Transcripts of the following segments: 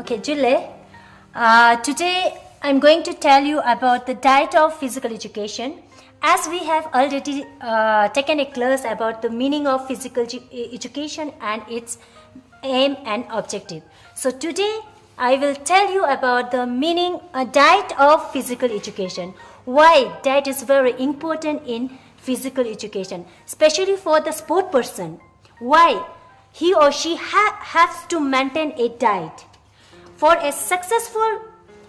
Okay, Julie, today I'm going to tell you about the diet of physical education. As we have already taken a class about the meaning of physical education and its aim and objective. So today I will tell you about the meaning, diet of physical education. Why diet is very important in physical education, especially for the sport person. Why he or she has to maintain a diet. For a successful,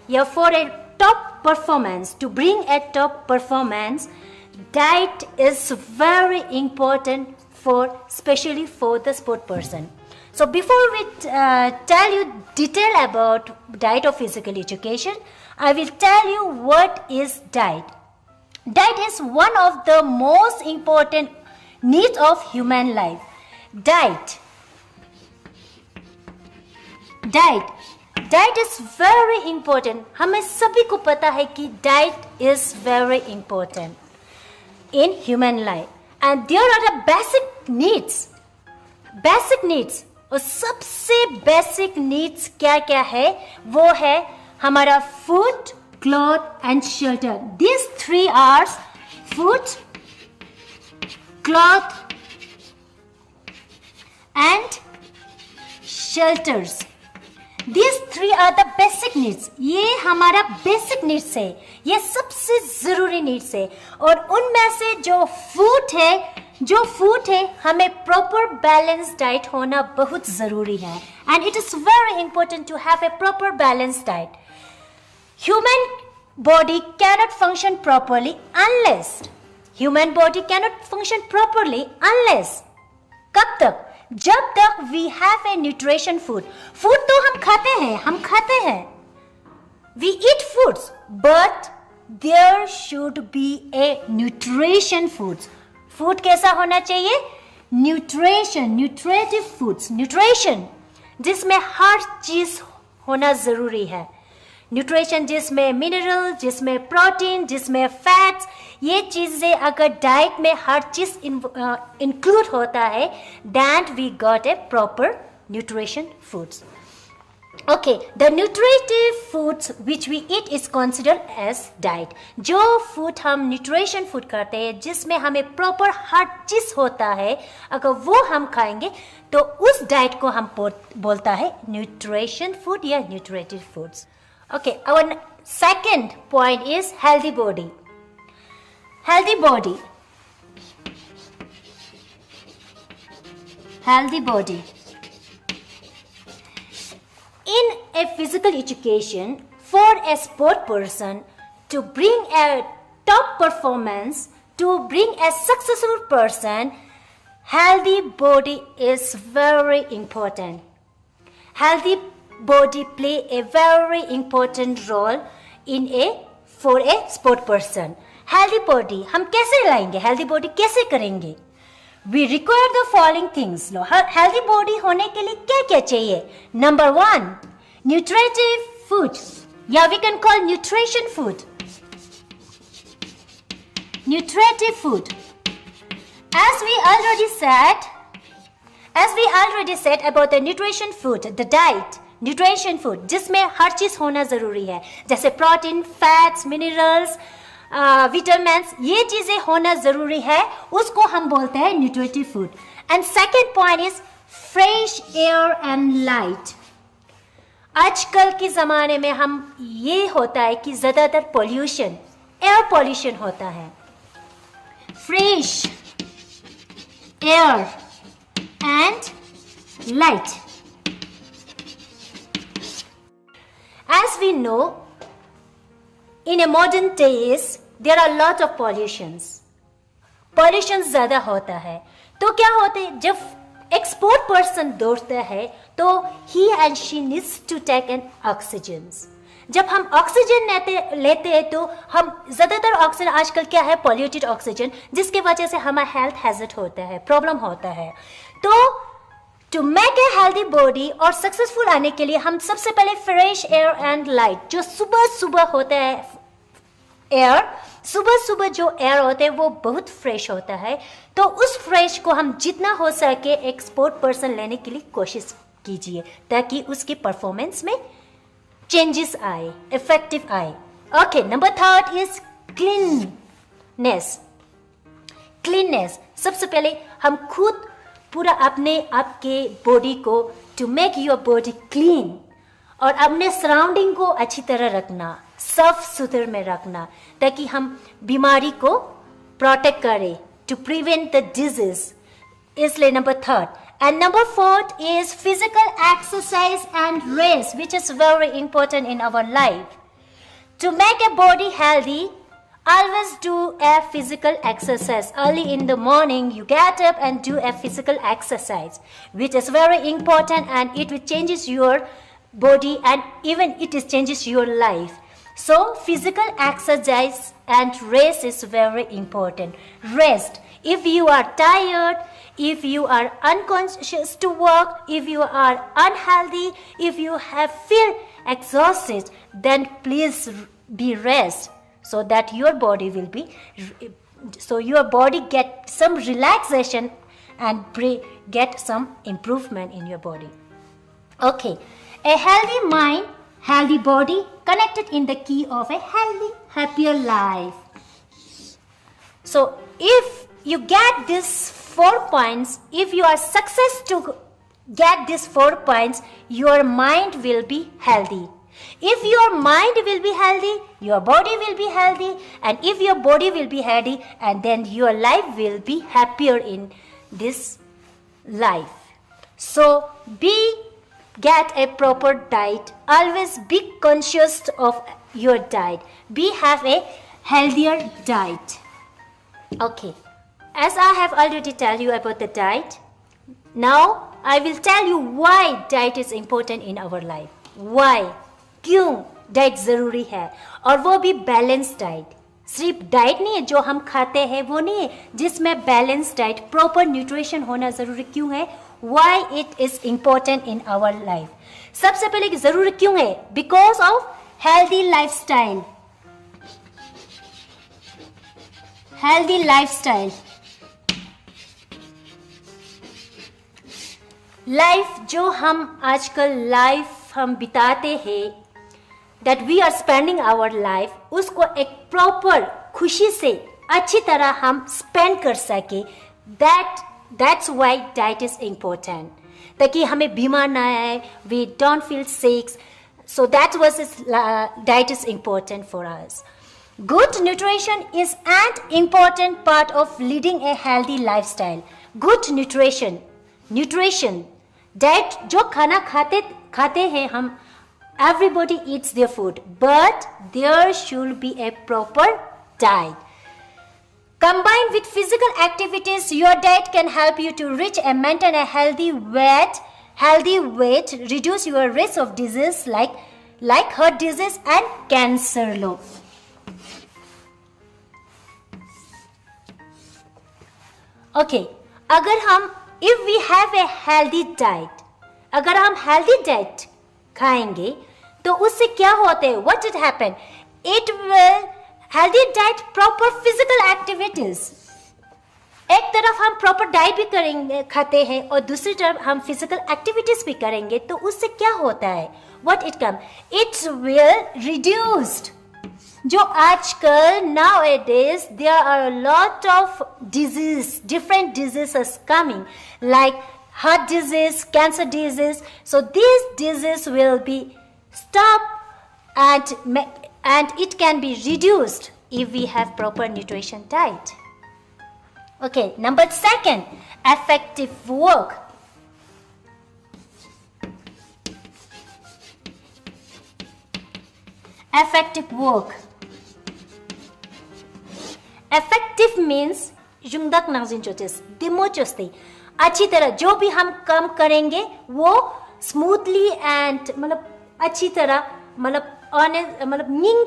for a top performance, to bring a top performance, diet is very important for, especially for the sport person. So before we tell you detail about diet of physical education, I will tell you what is diet. Diet is one of the most important needs of human life. Diet is very important. हमें सभी को पता है कि diet is very important in human life. And there are the basic needs. Basic needs. और सबसे basic needs क्या है? वो है हमारा food, cloth and shelter. These three are food, cloth and shelters. These three are the basic needs. ये हमारा basic needs है. ये सबसे जरूरी needs है. और उनमें से जो food है, हमें proper balanced diet होना बहुत जरूरी है. And it is very important to have a proper balanced diet. Human body cannot function properly unless कब तक? जब तक we have a nutrition food. Food तो हम खाते हैं. We eat foods, but there should be a nutrition foods. Food कैसा होना चाहिए? Nutritive foods. Nutrition जिसमें हर चीज होना जरूरी है. न्यूट्रिशन जिसमें मिनरल, जिसमें प्रोटीन, जिसमें फैट्स, ये चीजें अगर डाइट में हर चीज इंक्लूड होता है, then we got a proper nutrition foods. Okay, the nutritive foods which we eat is considered as diet. जो फूड हम nutrition food करते हैं, जिसमें हमें proper हर चीज होता है, अगर वो हम खाएंगे तो उस डाइट को हम बोलता है nutrition food या nutritive foods. Okay, our second point is healthy body. Healthy body. In a physical education, for a sport person to bring a top performance, to bring a successful person, healthy body is very important. Healthy body play a very important role for a sport person. Healthy body हम कैसे लाएंगे? Healthy body कैसे करेंगे? We require the following things. Healthy body होने के लिए क्या चाहिए? Number 1, nutritive food. Yeah, we can call nutrition food. Nutritive food. As we already said about the nutrition food, the diet. Nutrition food जिसमें हर चीज होना जरूरी है, जैसे प्रोटीन, फैट्स, मिनरल्स, विटामिन्स, ये चीजें होना जरूरी है, उसको हम बोलते हैं nutritive food. And second point is fresh air and light. आजकल के जमाने में हम ये होता है कि ज्यादातर पोल्यूशन, एयर पोल्यूशन होता है. Fresh air and light. As we know, in a modern days, there are a lot of pollutions. Pollution ज़्यादा होता है. तो क्या होता है? जब एक स्पोर्ट पर्सन दौड़ता है, तो he and she needs to take an oxygen. जब हम ऑक्सीजन लेते हैं तो हम ज़्यादातर ऑक्सीजन आजकल क्या है? पॉल्यूटेड ऑक्सीजन, जिसकी वजह से हमारा हेल्थ हैजर्ड होता है, प्रॉब्लम होता है. तो To make a healthy body और सक्सेसफुल आने के लिए हम सबसे पहले फ्रेश एयर एंड लाइट, जो सुबह होता है एयर, सुबह जो एयर होता है वो बहुत फ्रेश होता है. तो उस फ्रेश को हम जितना हो सके एक स्पोर्ट पर्सन लेने के लिए कोशिश कीजिए, ताकि उसकी परफॉर्मेंस में changes आए, effective आए. Okay, number third is cleanness. Cleanness. सबसे पहले हम खुद पूरा अपने आपके बॉडी को to make your body clean और अपने सराउंडिंग को अच्छी तरह रखना, साफ सुथरे में रखना ताकि हम बीमारी को प्रोटेक्ट करें, to prevent the disease. इसलिए number third. And number fourth is physical exercise and rest, which is very important in our life. To make a body healthy, always do a physical exercise. Early in the morning, you get up and do a physical exercise, which is very important and it will changes your body and even it is changes your life. So physical exercise and rest is very important. Rest. If you are tired, if you are unconscious to work, if you are unhealthy, if you have feel exhausted, then please be rest so that your body will be, so your body get some relaxation and get some improvement in your body. Okay, a healthy mind, healthy body, connected in the key of a healthy, happier life. So if you get these 4 points, if you are success to get these 4 points, your mind will be healthy. If your mind will be healthy, your body will be healthy, and if your body will be healthy, and then your life will be happier in this life. So get a proper diet. Always be conscious of your diet. Have a healthier diet. Okay. As I have already told you about the diet, now I will tell you why diet is important in our life. Why? क्यों diet जरूरी है, और वो भी balance diet. सिर्फ diet नहीं है जो हम खाते हैं वो नहीं है, जिसमें बैलेंस डाइट, प्रॉपर न्यूट्रिशन होना जरूरी क्यों है. Why it is important in our life. सबसे पहले जरूरी क्यों है, because of healthy lifestyle. Healthy lifestyle, life जो हम आजकल लाइफ हम बिताते हैं, that we are spending our life, उसको एक प्रॉपर खुशी से अच्छी तरह हम स्पेंड कर सके. That's why diet is important, ताकि हमें बीमार ना आए, we don't feel sick. So that's why diet is important for us. Good nutrition is an important part of leading a healthy lifestyle. Good nutrition, diet जो खाना खाते हैं हम, everybody eats their food, but there should be a proper diet. Combined with physical activities, your diet can help you to reach and maintain a healthy weight, reduce your risk of disease like heart disease and cancer. Okay, if we have a healthy diet, अगर हम healthy diet खाएंगे तो उससे क्या होता है, what would happen? It will healthy diet, proper physical activities. एक तरफ हम प्रॉपर डाइट भी करेंगे, खाते हैं, और दूसरी तरफ हम फिजिकल एक्टिविटीज भी करेंगे, तो उससे क्या होता है, what it come? It will reduced. जो आजकल nowadays there are a lot of different diseases coming, like heart disease, cancer disease. So these diseases will be stopped and it can be reduced if we have proper nutrition diet. Okay, number 2, effective work. Effective work. Effective means jungdak nangzin chotes, demochosti. अच्छी तरह जो भी हम काम करेंगे वो smoothly and मतलब अच्छी तरह मतलब निंग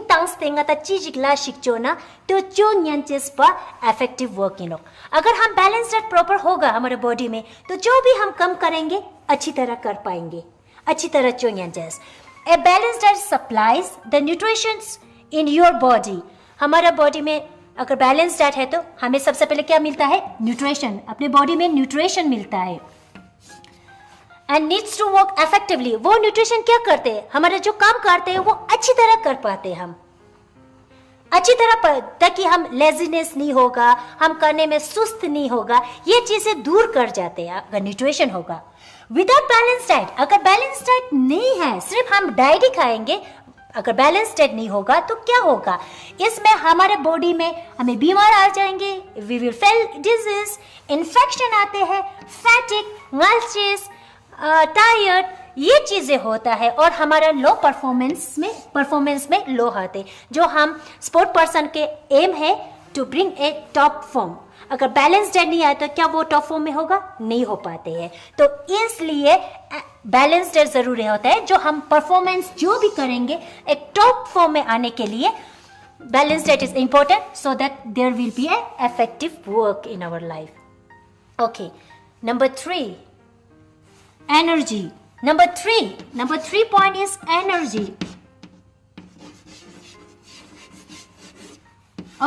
तांगस्ते ngata चीज ला शिक्षो ना तो जो न्यांचेस पर इफेक्टिव वर्किंग. अगर हम बैलेंस डाइट प्रॉपर होगा हमारे बॉडी में, तो जो भी हम कम करेंगे अच्छी तरह कर पाएंगे, अच्छी तरह जो न्यांचेस. A balance diet supplies the nutritions in your body. हमारा बॉडी में अगर बैलेंस डाइट है तो हमें सबसे पहले क्या मिलता है, न्यूट्रिशन. अपने बॉडी में न्यूट्रिशन मिलता है. And needs to work effectively. वो न्यूट्रिशन क्या करते हैं, हमारा जो काम करते हैं वो अच्छी तरह कर पाते हैं हम अच्छी तरह, ताकि हम लेजीनेस नहीं होगा, हम करने में सुस्त नहीं होगा, ये चीजें दूर कर जाते हैं अगर न्यूट्रिशन होगा। विदाउट बैलेंस डाइट, अगर बैलेंस डाइट नहीं है, सिर्फ हम डाइट ही खाएंगे, अगर बैलेंस डाइट नहीं होगा तो क्या होगा, इसमें हमारे बॉडी में हमें बीमार आ जाएंगे, we will fail disease, infection आते हैं, फैटिक, नर्वस, टायर्ड, ये चीजें होता है और हमारा लो परफॉर्मेंस में लो आते, जो हम स्पोर्ट पर्सन के एम है to bring a top form. अगर बैलेंस डाइट नहीं आया तो क्या वो टॉप फॉर्म में होगा, नहीं हो पाते हैं। तो इसलिए बैलेंस डाइट जरूरी होता है, जो हम परफॉर्मेंस जो भी करेंगे एक टॉप फॉर्म में आने के लिए balance diet is important, so that there will be a effective work in our life. Okay, number 3, energy. Number three point is energy.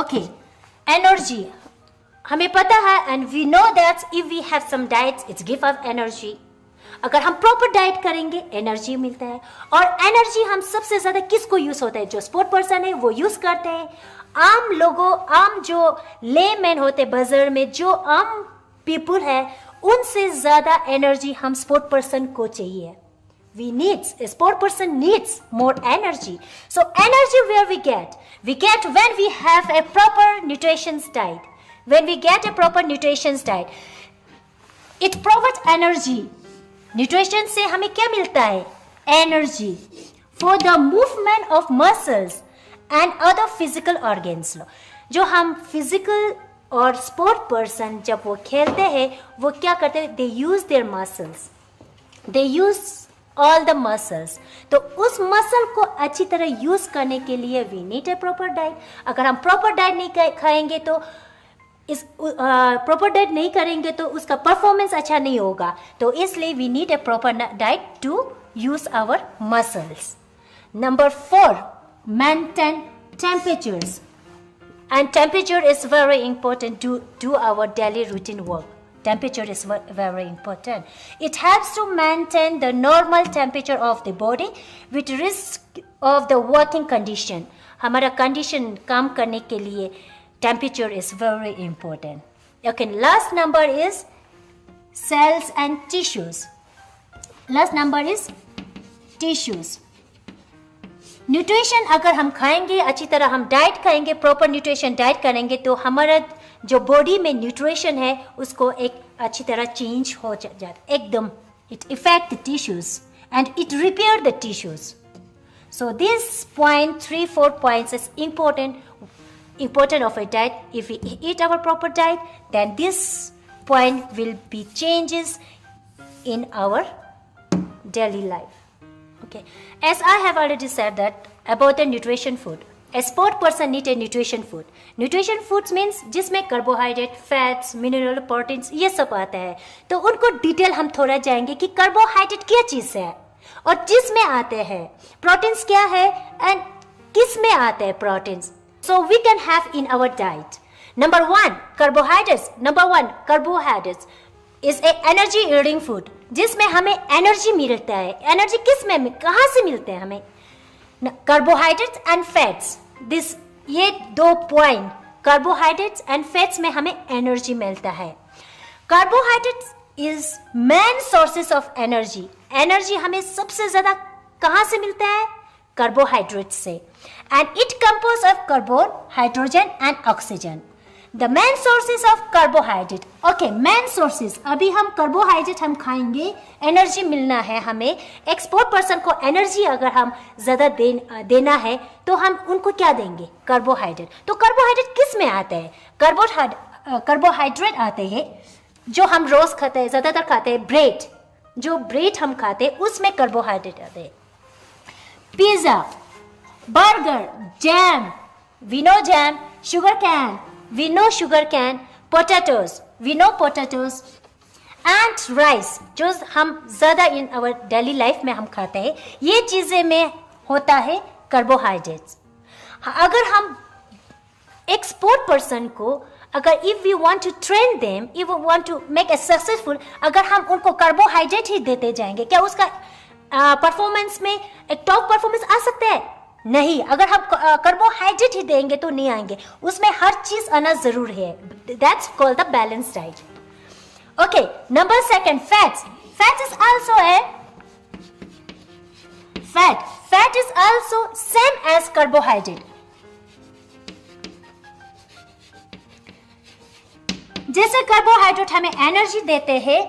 Okay, energy. हमें पता है and we know that if we have some diets, it gives us energy. अगर हम proper diet करेंगे energy मिलता है, और energy हम सबसे ज्यादा किसको यूज होता है, जो स्पोर्ट पर्सन है वो यूज करते हैं। आम लोगों, आम जो लेमैन होते बाजार में, जो आम पीपल है, उनसे ज्यादा एनर्जी हम स्पोर्ट पर्सन को चाहिए। A sport person needs more energy. So energy where we get when we have a proper nutrition diet. When we get a proper nutrition diet, it provides energy. Nutrition से हमें क्या मिलता है, energy for the movement of muscles and other physical organs. जो हम physical और sport person जब वो खेलते हैं, वो क्या करते हैं, they use their muscles, they use all the muscles. तो उस मसल को अच्छी तरह यूज करने के लिए we need a proper diet. अगर हम प्रॉपर डाइट नहीं खाएंगे तो प्रॉपर डाइट नहीं करेंगे तो उसका परफॉर्मेंस अच्छा नहीं होगा। तो इसलिए we need a proper diet to use our muscles. Number 4, maintain temperatures. And temperature is very important to do our daily routine work. Temperature is very important. It helps to maintain the normal temperature of the body with risk of the working condition. हमारा condition काम करने के लिए temperature is very important. Okay, last number is cells and tissues. Last number is tissues. Nutrition अगर हम खाएंगे, अच्छी तरह हम डाइट खाएंगे, प्रॉपर न्यूट्रिशन डाइट करेंगे, तो हमारा जो बॉडी में न्यूट्रिशन है उसको एक अच्छी तरह चेंज हो जाता है एकदम. It effect the tissues and it repair the tissues. So this point, 3-4 points is important of a diet. If we eat our proper diet, then this point will be changes in our daily life. Okay. As I have already said that about the nutrition food. A sport person needs a nutrition food. Nutrition foods means जिसमें carbohydrate, fats, mineral, proteins ये सब आता है. तो उनको detail हम थोड़ा जाएंगे कि कार्बोहाइड्रेट क्या चीज़ है और जिस में आते हैं, प्रोटीन्स क्या है एंड किस में आते हैं proteins. So we can have in our diet. Number 1 carbohydrates is a energy yielding food, जिसमें हमें एनर्जी मिलता है. एनर्जी किस में, कहाँ से मिलते हैं हमें? कार्बोहाइड्रेट्स एंड फैट्स, दिस ये 2 पॉइंट, कार्बोहाइड्रेट्स एंड फैट्स में हमें एनर्जी मिलता है. Carbohydrates is main sources of energy. Energy हमें सबसे ज्यादा कहाँ से मिलता है? कार्बोहाइड्रेट से. And it compose of carbon, hydrogen and oxygen. The main sources of carbohydrate. Okay, main sources. अभी हम कार्बोहाइड्रेट हम खाएंगे, एनर्जी मिलना है हमें. एक स्पोर्ट पर्सन को एनर्जी अगर हम ज्यादा देना है तो हम उनको क्या देंगे? कार्बोहाइड्रेट. तो कार्बोहाइड्रेट किस में आते हैं? कार्बोहाइड्रेट आते हैं जो हम रोज खाते हैं, ज्यादातर खाते हैं ब्रेड. जो ब्रेड हम खाते हैं उसमें कार्बोहाइड्रेट आते हैं. Pizza, burger, jam, we know jam, sugar can, we know sugar cane, potatoes, we know potatoes, and rice, जो हम ज़्यादा in our daily life में हम खाते हैं. ये चीज़ें में होता है कार्बोहाइड्रेट्स. अगर हम एक स्पोर्ट पर्सन को अगर if we want to train them, if we want to make a successful, अगर हम उनको कार्बोहाइड्रेट ही देते जाएंगे, क्या उसका परफॉर्मेंस में एक टॉप परफॉर्मेंस आ सकता है? नहीं। अगर हम कार्बोहाइड्रेट ही देंगे तो नहीं आएंगे, उसमें हर चीज आना जरूर है। That's called the balance diet. Okay, number second, fats. Fat is also a fat is also same as carbohydrate. जैसे कार्बोहाइड्रेट हमें एनर्जी देते हैं,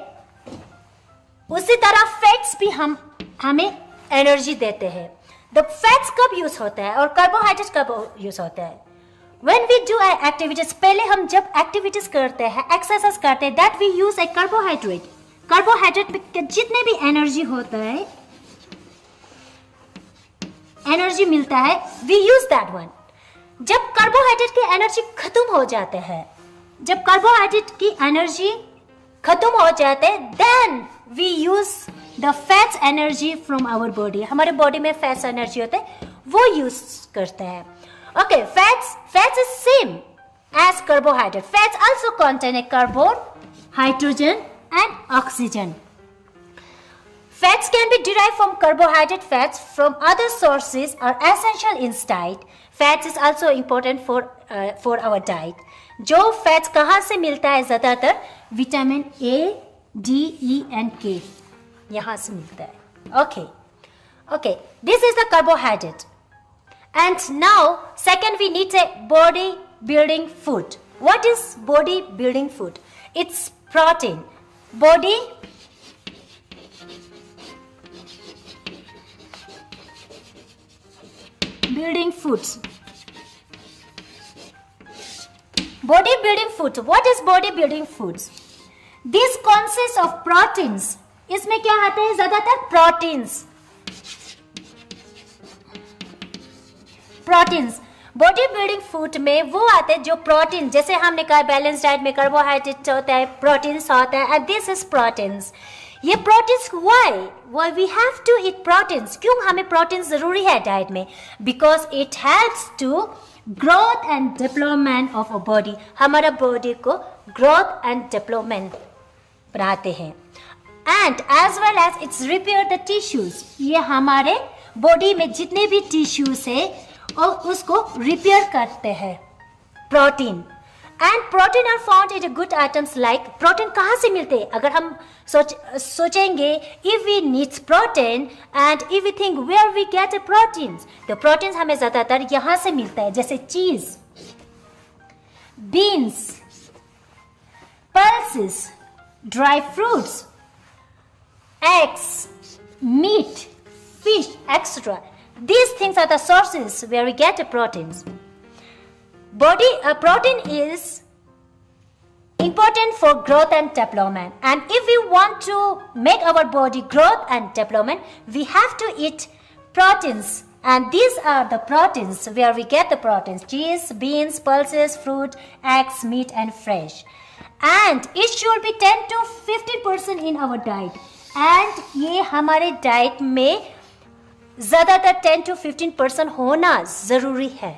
उसी तरह फैट्स भी हमें एनर्जी देते हैं। द फैट्स कब यूज होता है और कार्बोहाइड्रेट कब यूज होता है? When we do activities, पहले हम जब एक्टिविटीज करते हैं, एक्सरसाइज करते हैं, that we use a carbohydrate. Carbohydrate में जितने भी एनर्जी होता है, एनर्जी मिलता है, वी यूज दैट वन। जब कार्बोहाइड्रेट की एनर्जी खत्म हो जाते हैं, जब कार्बोहाइड्रेट की एनर्जी खत्म हो जाते हैं, then we use the fats energy from our body. हमारे बॉडी में फैट्स एनर्जी होते हैं, वो यूज करते हैं। Okay, fats is same as carbohydrate. Fats also contain a carbon, hydrogen and oxygen. Fats can be derived from carbohydrate. Fats from other sources are essential in diet. Fats is also important for our diet. जो fats कहाँ से मिलता है? ज़्यादातर vitamin A, D, E and K यहाँ से मिलता है। Okay. This is the carbohydrate. And now, second, we need a body building food. What is body building food? It's protein. Body building foods. Body building foods. What is body building foods? This consists of proteins. इसमें क्या आते हैं? ज्यादातर proteins. Body building food में वो आते हैं जो प्रोटीन, जैसे हमने कहा बैलेंस डाइट में कार्बोहाइड्रेट होता है, प्रोटीन्स होता है, एंड दिस इज प्रोटीन्स। ये proteins why we have to eat proteins? क्यों हमें प्रोटीन्स जरूरी है डाइट में? Because it helps to growth and development of a body. हमारा बॉडी को ग्रोथ एंड डेवलपमेंट बनाते हैं, and as well as it's repair the tissues. ये हमारे बॉडी में जितने भी टिश्यूज है और उसको रिपेयर करते हैं। Protein and protein are found in good items like. Protein कहाँ से मिलते हैं? अगर हम सोचेंगे if we needs protein and if we think where we get a proteins, तो प्रोटीन्स हमें ज्यादातर यहाँ से मिलता है, जैसे cheese, beans, pulses, dry fruits, eggs, meat, fish, etc. These things are the sources where we get the proteins. Protein is important for growth and development. And if we want to make our body growth and development, we have to eat proteins. And these are the proteins where we get the proteins: cheese, beans, pulses, fruit, eggs, meat, and fish. And it should be 10 to 15% in our diet. And ये हमारे diet में ज़्यादातर 10 to 15% होना ज़रूरी है।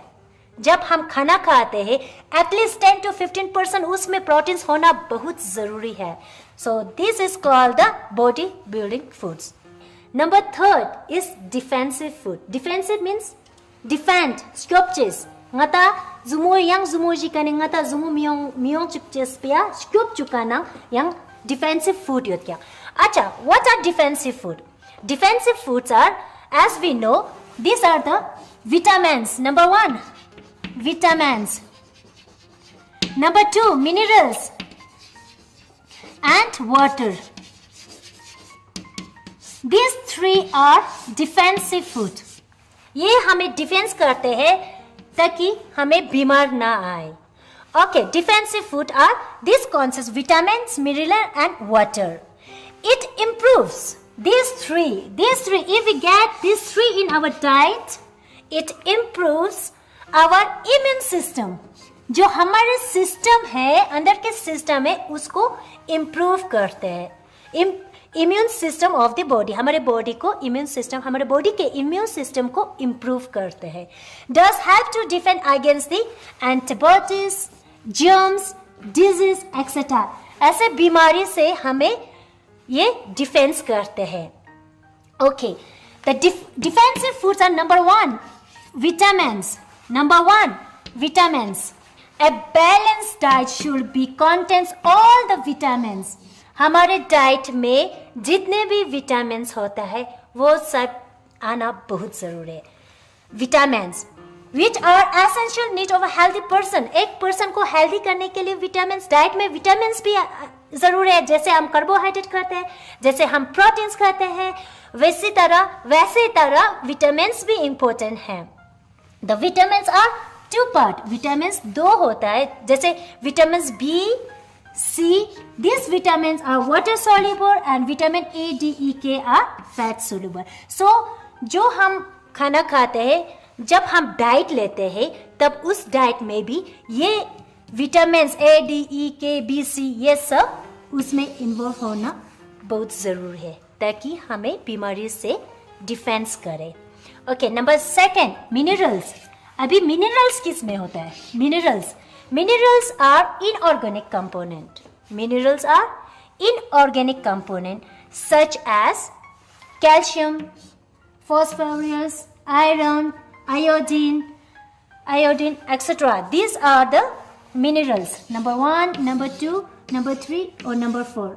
जब हम खाना खाते हैं एटलीस्ट 10 to 15% उसमें प्रोटीन्स होना बहुत ज़रूरी है। So this is called the body building foods. Number third is defensive food. Defensive means defend, स्क्योप्चेस ngata zumu yang zumu jikane ngata zumu miong chukches pia skyop chukana yang defensive food yot kya. Acha, what are defensive food? Defensive foods are, as we know, these are the vitamins. Number 1, vitamins. Number 2, minerals and water. These 3 are defensive food. ये हमें defence करते हैं ताकि हमें बीमार ना आए। Okay, defensive food are these consists vitamins, mineral and water. It improves these three. If we get these 3 in our diet, it improves our immune system. जो हमारे सिस्टम है, अंदर के सिस्टम है, उसको इम्प्रूव करते हैं। Immune system of the body, हमारे बॉडी को इम्यून सिस्टम, हमारे बॉडी के इम्यून सिस्टम को इम्प्रूव करते हैं। Does help to defend against the antibodies, germs, disease, etc. ऐसे बीमारी से हमें ये डिफेंस करते हैं. Okay, the defensive foods are number 1, vitamins. Number 1, vitamins. A balanced diet should be contains all the vitamins. हमारे डाइट में जितने भी विटामिन्स होता है वो सब आना बहुत जरूरी है. Vitamins which are essential need of a healthy person. एक पर्सन को हेल्दी करने के लिए विटामिन्स, डाइट में विटामिन्स भी जरूरी है. जैसे हम कार्बोहाइड्रेट खाते हैं, जैसे हम प्रोटीन्स खाते हैं, वैसे तरह विटामिन्स भी इंपॉर्टेंट हैं. The vitamins are 2 part. Vitamins 2 होता है. जैसे vitamins B, C, these vitamins are water soluble and vitamin A, D, E, K are fat soluble. So जो हम खाना खाते हैं, जब हम डाइट लेते हैं, तब उस डाइट में भी ये vitamins A, D, E, K, B, C ये सब उसमें इन्वॉल्व होना बहुत ज़रूरी है ताकि हमें बीमारी से डिफेंस करे. Okay, number 2, minerals. अभी मिनरल्स किस में होता है? Minerals are inorganic component. Minerals are inorganic component such as calcium, phosphorus, iron, iodine, etc. These are the minerals. Number 1, number 2, number 3 और number 4.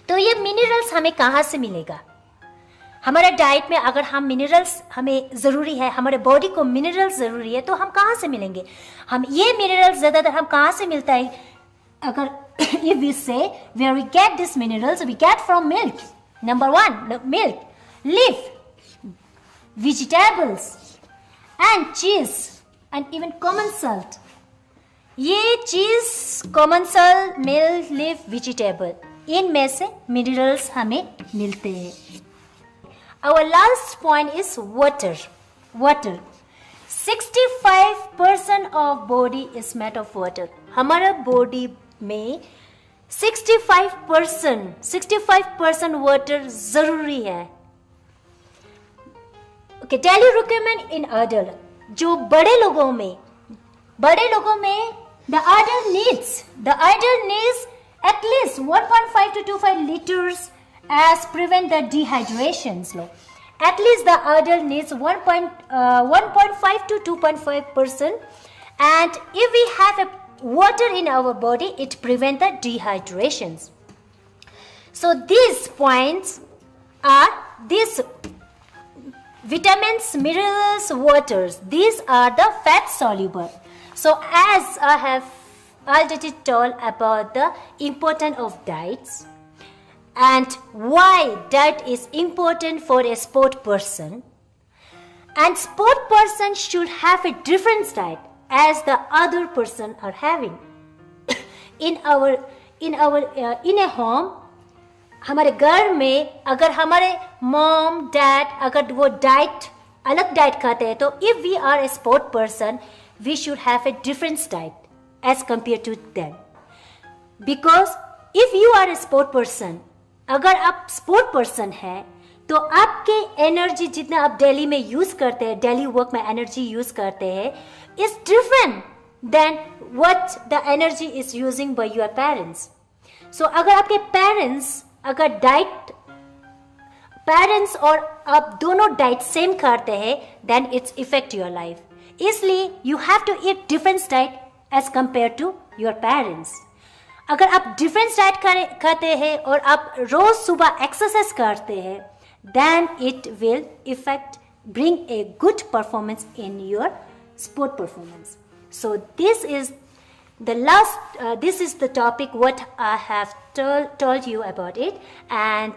तो ये minerals हमें कहाँ से मिलेगा? हमारे डाइट में अगर हम मिनरल्स हमें ज़रूरी है, हमारे बॉडी को मिनरल्स ज़रूरी है, तो हम कहाँ से मिलेंगे? हम ये मिनरल्स ज़्यादातर हम कहाँ से मिलता है? अगर if we say where we get these minerals, we get from milk. Number 1, milk, leaf, vegetables and cheese and even common salt. ये चीज़, common salt, milk, leaf, vegetable, इनमें से मिनरल्स हमें मिलते हैं. Our last point is water. 65% of body is made of water. हमारा body में 65% water जरूरी है. Okay, daily requirement in adult. जो बड़े लोगों में the adult needs at least 1.5 to 2.5 liters as prevent the dehydrations. At least the adult needs 1.5 to 2.5%, and if we have a water in our body, it prevent the dehydrations. So these points are these vitamins, minerals, waters. These are the fat soluble. So as I have already told about the importance of diets and why diet is important for a sport person, and sport person should have a different diet as the other person are having. in a home, हमारे घर में अगर हमारे mom dad अगर वो diet अलग diet खाते हैं, तो if we are a sport person, we should have a different diet as compared to them. Because if you are a sport person, अगर आप स्पोर्ट पर्सन है, तो आपके एनर्जी जितना आप डेली में यूज करते हैं, डेली वर्क में एनर्जी यूज करते हैं, is different than what the energy is using by your parents. So अगर आपके पेरेंट्स और आप दोनों डाइट सेम करते हैं, then its effect your life. इसलिए you have to eat different diet as compare to your parents. अगर आप डिफरेंट डाइट खाते हैं और आप रोज सुबह एक्सरसाइज करते हैं, then it will bring a good performance in your sport performance. So this is the topic what I have told you about it, and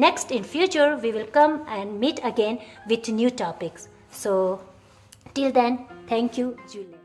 next in future we will come and meet again with new topics. So till then, thank you, Julie.